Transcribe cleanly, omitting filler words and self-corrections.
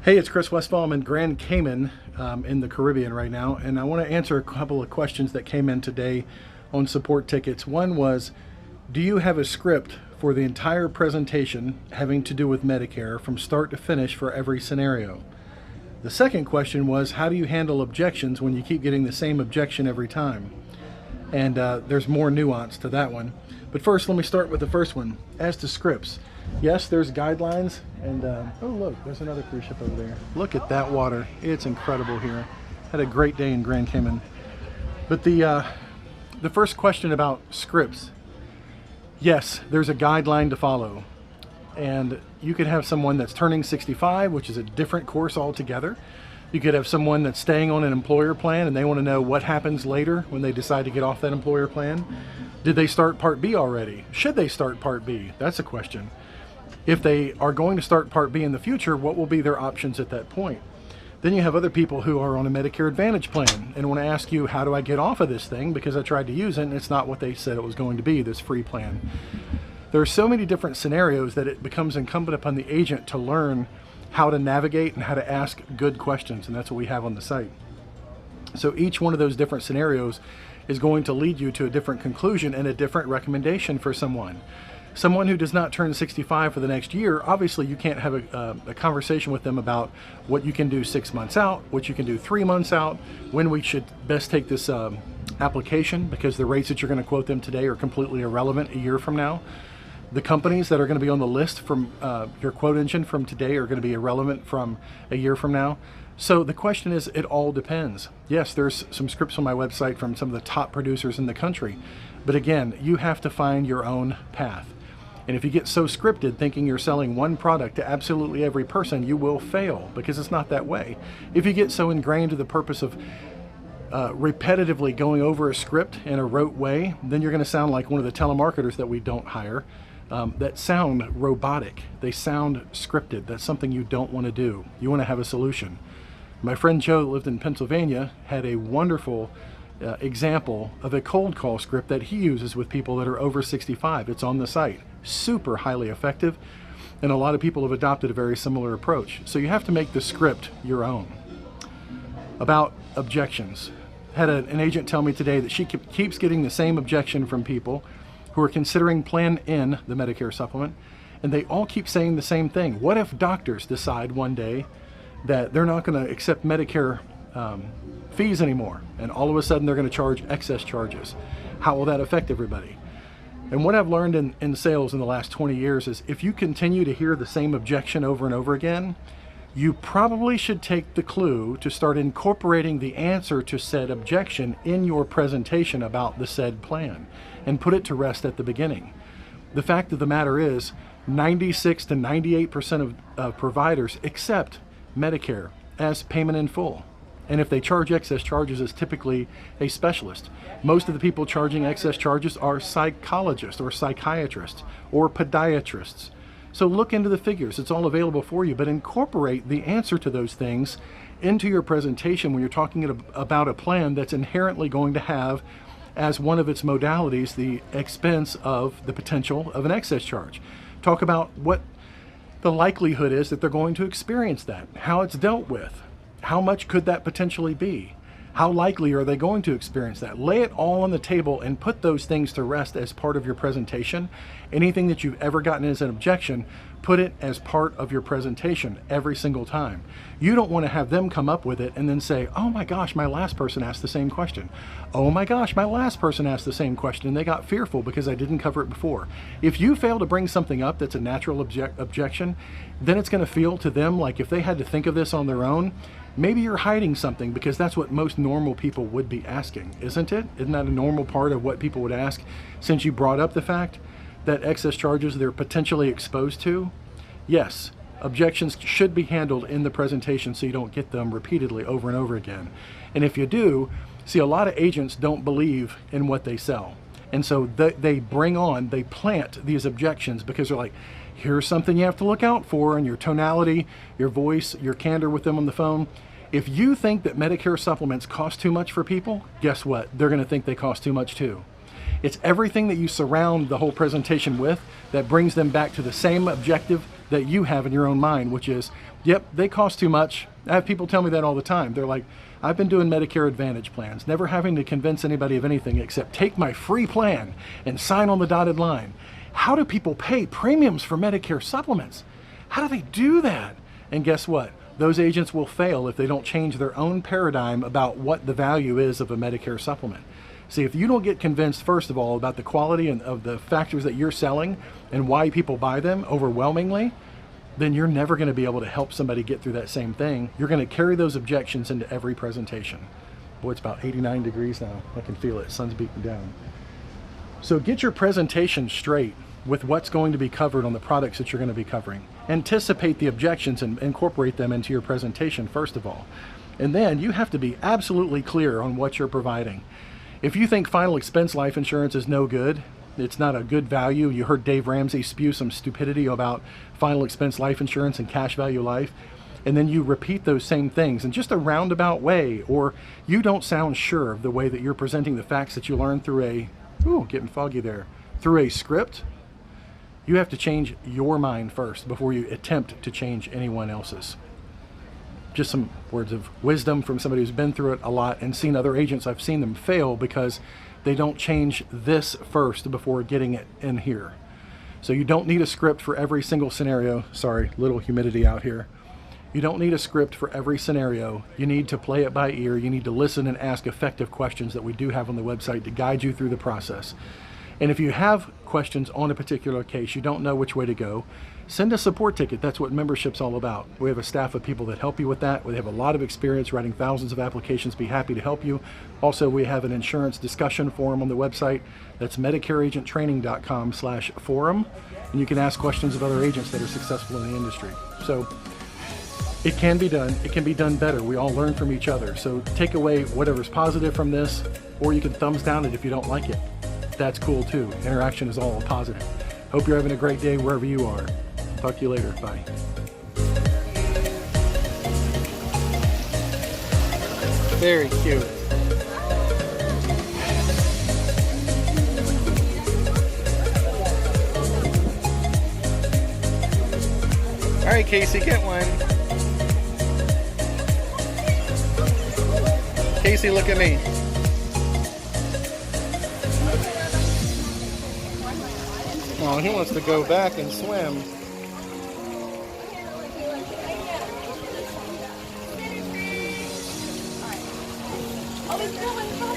Hey, it's Chris Westfall. I'm in Grand Cayman in the Caribbean right now, and I want to answer a couple of questions that came in today on support tickets. One was, do you have a script for the entire presentation having to do with Medicare from start to finish for every scenario? The second question was, how do you handle objections when you keep getting the same objection every time? And there's more nuance to that one. But first, let me start with the first one. As to scripts, yes, there's guidelines, and oh look, there's another cruise ship over there. Look at that water. It's incredible here. Had a great day in Grand Cayman. But the first question about scripts, yes, there's a guideline to follow. And you could have someone that's turning 65, which is a different course altogether. You could have someone that's staying on an employer plan and they want to know what happens later when they decide to get off that employer plan. Did they start Part B already? Should they start Part B? That's a question. If they are going to start Part B in the future, what will be their options at that point? Then you have other people who are on a Medicare Advantage plan and want to ask you, how do I get off of this thing? Because I tried to use it and it's not what they said it was going to be, this free plan. There are so many different scenarios that it becomes incumbent upon the agent to learn how to navigate and how to ask good questions, and that's what we have on the site. So each one of those different scenarios is going to lead you to a different conclusion and a different recommendation for someone. Someone who does not turn 65 for the next year, obviously you can't have a conversation with them about what you can do 6 months out, what you can do 3 months out, when we should best take this application, because the rates that you're going to quote them today are completely irrelevant a year from now. The companies that are going to be on the list from your quote engine from today are going to be irrelevant from a year from now. So the question is, it all depends. Yes, there's some scripts on my website from some of the top producers in the country. But again, you have to find your own path. And if you get so scripted thinking you're selling one product to absolutely every person, you will fail, because it's not that way. If you get so ingrained to the purpose of repetitively going over a script in a rote way, then you're going to sound like one of the telemarketers that we don't hire. That sound robotic. They sound scripted. That's something you don't want to do. You want to have a solution. My friend Joe that lived in Pennsylvania had a wonderful example of a cold call script that he uses with people that are over 65. It's on the site. Super highly effective, and a lot of people have adopted a very similar approach. So you have to make the script your own. About objections. Had an agent tell me today that she keeps getting the same objection from people who are considering Plan N, the Medicare supplement, and they all keep saying the same thing. What if doctors decide one day that they're not going to accept Medicare fees anymore, and all of a sudden they're going to charge excess charges? How will that affect everybody? And what I've learned in sales in the last 20 years is, if you continue to hear the same objection over and over again, you probably should take the clue to start incorporating the answer to said objection in your presentation about the said plan and put it to rest at the beginning. The fact of the matter is, 96 to 98% of providers accept Medicare as payment in full. And if they charge excess charges, it's typically a specialist. Most of the people charging excess charges are psychologists or psychiatrists or podiatrists. So look into the figures. It's all available for you, but incorporate the answer to those things into your presentation when you're talking about a plan that's inherently going to have as one of its modalities the expense of the potential of an excess charge. Talk about what the likelihood is that they're going to experience that, how it's dealt with, how much could that potentially be, how likely are they going to experience that. Lay it all on the table and put those things to rest as part of your presentation. Anything that you've ever gotten as an objection, put it as part of your presentation every single time. You don't want to have them come up with it and then say, oh my gosh, my last person asked the same question. Oh my gosh, my last person asked the same question, and they got fearful because I didn't cover it before. If you fail to bring something up that's a natural objection, then it's going to feel to them like if they had to think of this on their own, maybe you're hiding something, because that's what most normal people would be asking, isn't it? Isn't that a normal part of what people would ask, since you brought up the fact that excess charges they're potentially exposed to? Yes, objections should be handled in the presentation so you don't get them repeatedly over and over again. And if you do, see, a lot of agents don't believe in what they sell. And so they plant these objections because they're like, here's something you have to look out for, and your tonality, your voice, your candor with them on the phone. If you think that Medicare supplements cost too much for people, guess what? They're going to think they cost too much too. It's everything that you surround the whole presentation with that brings them back to the same objective that you have in your own mind, which is, yep, they cost too much. I have people tell me that all the time. They're like, I've been doing Medicare Advantage plans, never having to convince anybody of anything except take my free plan and sign on the dotted line. How do people pay premiums for Medicare supplements? How do they do that? And guess what? Those agents will fail if they don't change their own paradigm about what the value is of a Medicare supplement. See, if you don't get convinced, first of all, about the quality and of the factors that you're selling and why people buy them overwhelmingly, then you're never going to be able to help somebody get through that same thing. You're going to carry those objections into every presentation. Boy, it's about 89 degrees now. I can feel it. Sun's beating down. So get your presentation straight with what's going to be covered on the products that you're going to be covering. Anticipate the objections and incorporate them into your presentation, first of all. And then you have to be absolutely clear on what you're providing. If you think final expense life insurance is no good, it's not a good value. You heard Dave Ramsey spew some stupidity about final expense life insurance and cash value life, and then you repeat those same things in just a roundabout way, or you don't sound sure of the way that you're presenting the facts that you learned through a, getting foggy there, through a script, you have to change your mind first before you attempt to change anyone else's. Just some words of wisdom from somebody who's been through it a lot and seen other agents. I've seen them fail because they don't change this first before getting it in here. So you don't need a script for every single scenario. Sorry, little humidity out here. You don't need a script for every scenario. You need to play it by ear. You need to listen and ask effective questions that we do have on the website to guide you through the process. And if you have questions on a particular case, you don't know which way to go, send a support ticket. That's what membership's all about. We have a staff of people that help you with that. We have a lot of experience writing thousands of applications, be happy to help you. Also, we have an insurance discussion forum on the website. That's medicareagenttraining.com/forum. And you can ask questions of other agents that are successful in the industry. So it can be done. It can be done better. We all learn from each other. So take away whatever's positive from this, or you can thumbs down it if you don't like it. That's cool too. Interaction is all positive. Hope you're having a great day wherever you are. Talk to you later. Bye. Very cute. All right, Casey, get one. Casey, look at me. Oh, he wants to go back and swim. Oh, he's going.